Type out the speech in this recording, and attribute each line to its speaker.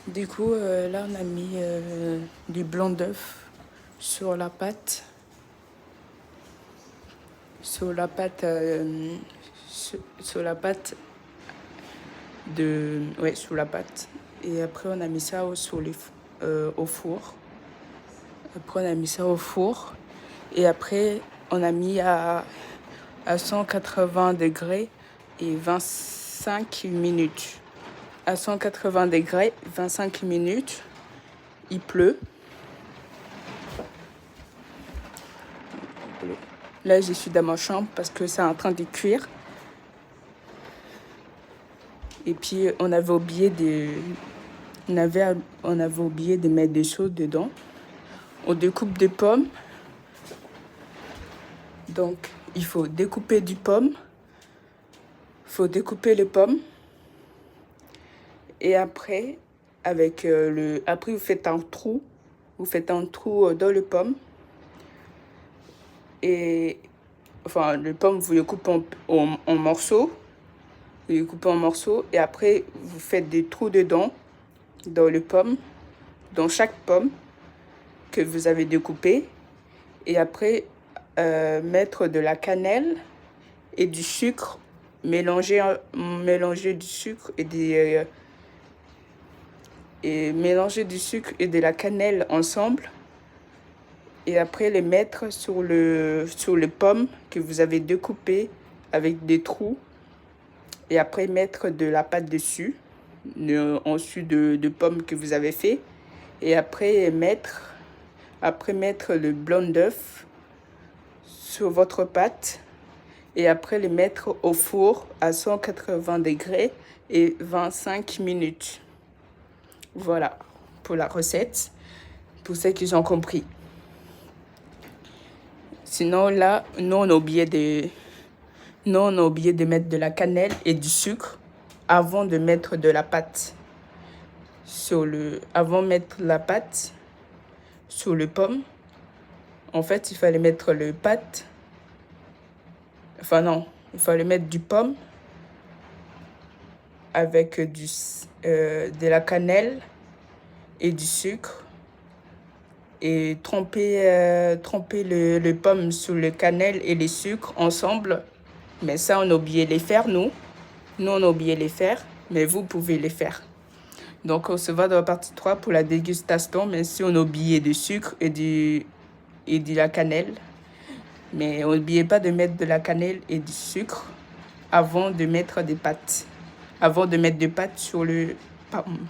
Speaker 1: Du coup, là, on a mis du blanc d'œuf sur la pâte. Sur la pâte, sur la pâte de... Ouais, sur la pâte. Et après, on a mis ça au four. Après, on a mis ça au four. Et après, on a mis à 180 degrés et 25 minutes. À 180 degrés, 25 minutes. Il pleut. Là, je suis dans ma chambre parce que c'est en train de cuire. Et puis, on avait oublié de mettre des choses dedans. On découpe des pommes. Donc, il faut découper du pomme. Il faut découper les pommes. Et après, après, vous faites un trou. Vous faites un trou dans les pommes. Et enfin, les pommes, vous les coupez en morceaux. Vous les coupez en morceaux. Et après, vous faites des trous dedans, dans les pommes, dans chaque pomme que vous avez découpée. Et après, mettre de la cannelle et du sucre. Mélanger du sucre et mélanger du sucre et de la cannelle ensemble. Et après, les mettre sur les pommes que vous avez découpées avec des trous. Et après, mettre de la pâte dessus, ensuite de pommes que vous avez fait. Et après mettre le blanc d'œuf sur votre pâte. Et après, les mettre au four à 180 degrés et 25 minutes. Voilà pour la recette, pour ceux qui ont compris. Sinon, là, nous, on a oublié de mettre de la cannelle et du sucre avant de mettre de la pâte avant de mettre la pâte sur le pomme. En fait, il fallait mettre le pâte. Enfin non, il fallait mettre du pomme avec de la cannelle et du sucre et tremper le pomme sous le cannelle et les sucres ensemble. Mais ça, on a oublié les faire, nous. Nous, on a oublié les faire, mais vous pouvez les faire. Donc, on se voit dans la partie 3 pour la dégustation, mais si on a oublié du sucre et de la cannelle. Mais n'oubliez pas de mettre de la cannelle et du sucre avant de mettre des pâtes. Avant de mettre des pâtes sur le pomme.